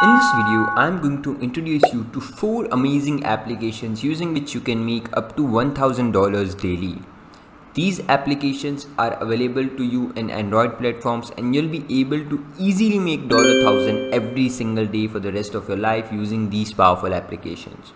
In this video, I am going to introduce you to 4 amazing applications using which you can make up to $1,000 daily. These applications are available to you in Android platforms and you'll be able to easily make $1,000 every single day for the rest of your life using these powerful applications.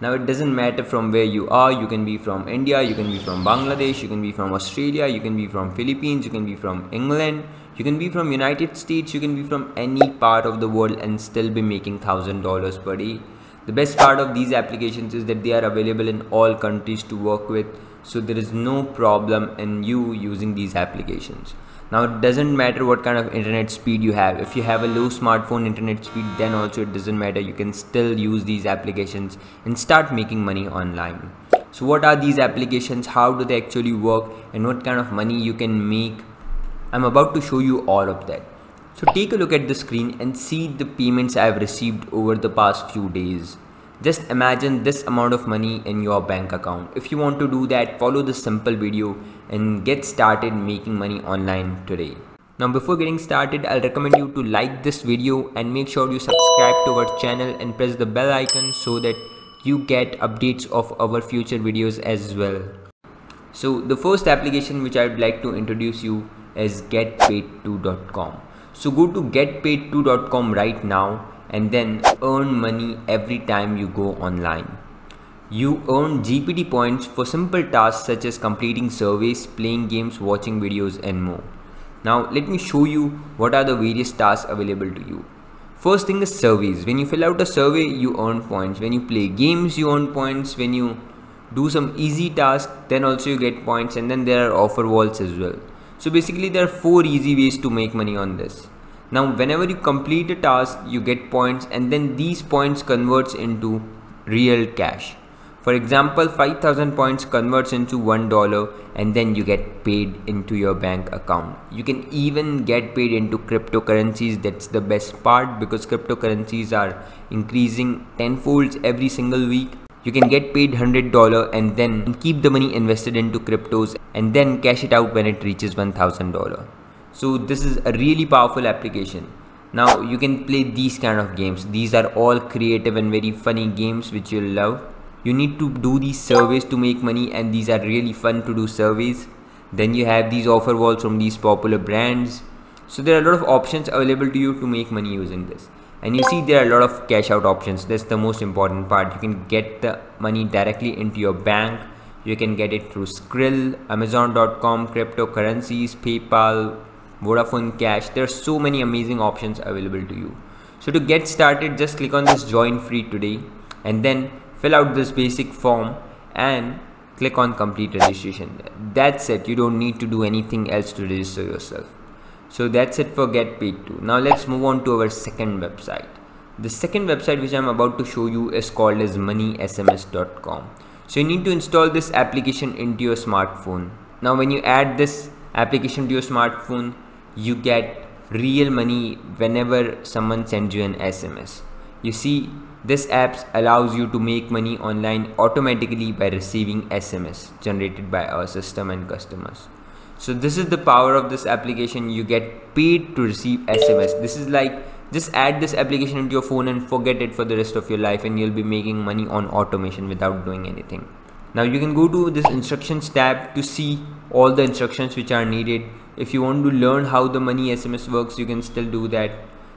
Now it doesn't matter from where you are, you can be from India, you can be from Bangladesh, you can be from Australia, you can be from Philippines, you can be from England, you can be from United States, you can be from any part of the world and still be making $1,000 per day. The best part of these applications is that they are available in all countries to work with, so there is no problem in you using these applications. Now it doesn't matter what kind of internet speed you have. If you have a low smartphone internet speed, then also it doesn't matter. You can still use these applications and start making money online. So what are these applications? How do they actually work? And what kind of money you can make? I'm about to show you all of that. So take a look at the screen and see the payments I've received over the past few days. Just imagine this amount of money in your bank account. If you want to do that, follow this simple video and get started making money online today. Now before getting started, I'll recommend you to like this video and make sure you subscribe to our channel and press the bell icon so that you get updates of our future videos as well. So the first application which I'd like to introduce you is getpaid2.com. So go to getpaid2.com right now and then earn money every time you go online. You earn GPT points for simple tasks such as completing surveys, playing games, watching videos and more. Now let me show you what are the various tasks available to you. First thing is surveys. When you fill out a survey, you earn points. When you play games, you earn points. When you do some easy tasks, then also you get points, and then there are offer walls as well. So basically there are 4 easy ways to make money on this. Now whenever you complete a task, you get points and then these points converts into real cash. For example, 5,000 points converts into $1 and then you get paid into your bank account. You can even get paid into cryptocurrencies. That's the best part because cryptocurrencies are increasing tenfolds every single week. You can get paid $100 and then keep the money invested into cryptos and then cash it out when it reaches $1,000. So this is a really powerful application. Now you can play these kind of games. These are all creative and very funny games which you'll love. You need to do these surveys to make money and these are really fun to do surveys. Then you have these offer walls from these popular brands. So there are a lot of options available to you to make money using this. And you see there are a lot of cash out options. That's the most important part. You can get the money directly into your bank. You can get it through Skrill, Amazon.com, cryptocurrencies, PayPal, Vodafone Cash. There are so many amazing options available to you. So to get started, just click on this join free today and then fill out this basic form and click on complete registration. That's it. You don't need to do anything else to register yourself. So that's it for GetPaid2. Now let's move on to our second website. The second website which I'm about to show you is called as moneysms.com. So you need to install this application into your smartphone. Now when you add this application to your smartphone, you get real money whenever someone sends you an SMS. You see, this app allows you to make money online automatically by receiving SMS generated by our system and customers. So this is the power of this application. You get paid to receive SMS. This is like, just add this application into your phone and forget it for the rest of your life and you'll be making money on automation without doing anything. Now you can go to this instructions tab to see all the instructions which are needed. If you want to learn how the money SMS works, you can still do that.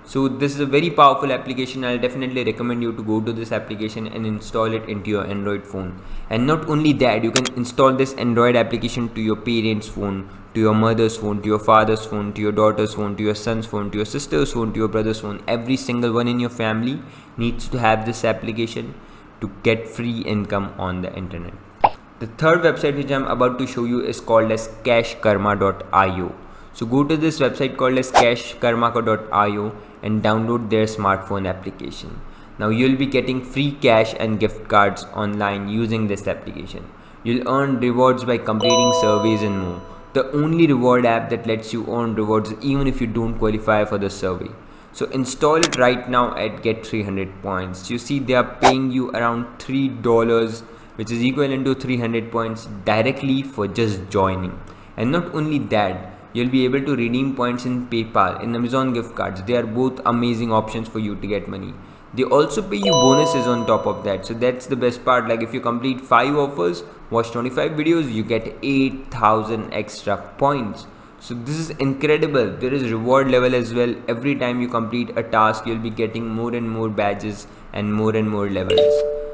So this is a very powerful application. I'll definitely recommend you to go to this application and install it into your Android phone. And not only that, you can install this Android application to your parents' phone, to your mother's phone, to your father's phone, to your daughter's phone, to your son's phone, to your sister's phone, to your brother's phone. Every single one in your family needs to have this application to get free income on the internet. The third website which I'm about to show you is called as cashkarma.io. So go to this website called as cashkarma.io and download their smartphone application. Now you'll be getting free cash and gift cards online using this application. You'll earn rewards by completing surveys and more. The only reward app that lets you earn rewards even if you don't qualify for the survey. So install it right now at get 300 points. You see they are paying you around $3, which is equivalent to 300 points directly for just joining. And not only that, you'll be able to redeem points in PayPal, in Amazon gift cards. They are both amazing options for you to get money. They also pay you bonuses on top of that. So that's the best part. Like if you complete 5 offers, watch 25 videos, you get 8,000 extra points. So this is incredible. There is reward level as well. Every time you complete a task, you'll be getting more and more badges and more levels.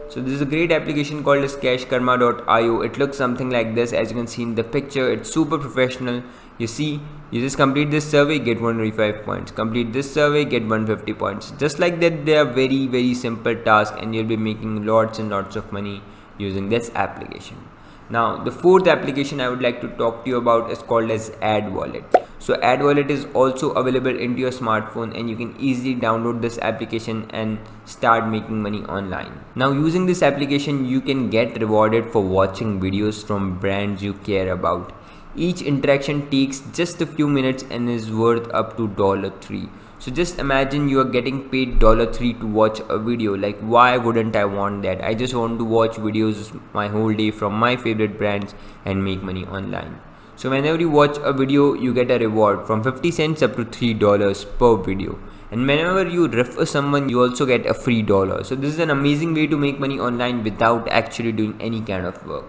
So this is a great application called as cashkarma.io. It looks something like this, as you can see in the picture. It's super professional. You see, you just complete this survey, get 135 points. Complete this survey, get 150 points. Just like that, they are very simple tasks, and you'll be making lots and lots of money using this application. Now, the fourth application I would like to talk to you about is called as AdWallet. So AdWallet is also available into your smartphone, and you can easily download this application and start making money online. Now, using this application, you can get rewarded for watching videos from brands you care about. Each interaction takes just a few minutes and is worth up to $3. So just imagine you are getting paid $3 to watch a video. Like, why wouldn't I want that? I just want to watch videos my whole day from my favorite brands and make money online. So whenever you watch a video, you get a reward from 50 cents up to $3 per video. And whenever you refer someone, you also get a free $1. So this is an amazing way to make money online without actually doing any kind of work.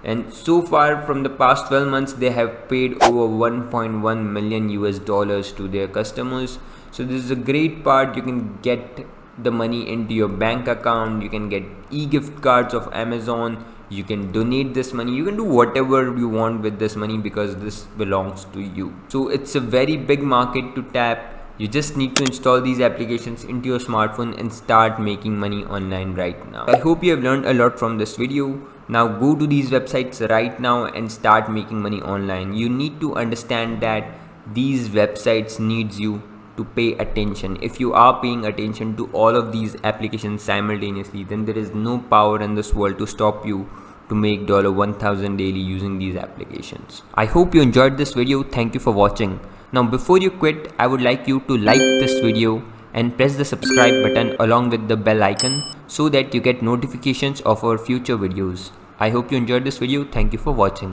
And so far, from the past 12 months, they have paid over $1.1 million to their customers. So this is a great part. You can get the money into your bank account. You can get e-gift cards of Amazon. You can donate this money. You can do whatever you want with this money because this belongs to you. So it's a very big market to tap. You just need to install these applications into your smartphone and start making money online right now. I hope you have learned a lot from this video. Now go to these websites right now and start making money online. You need to understand that these websites needs you to pay attention. If you are paying attention to all of these applications simultaneously, then there is no power in this world to stop you to make $1,000 daily using these applications. I hope you enjoyed this video. Thank you for watching. Now before you quit, I would like you to like this video and press the subscribe button along with the bell icon so that you get notifications of our future videos. I hope you enjoyed this video. Thank you for watching.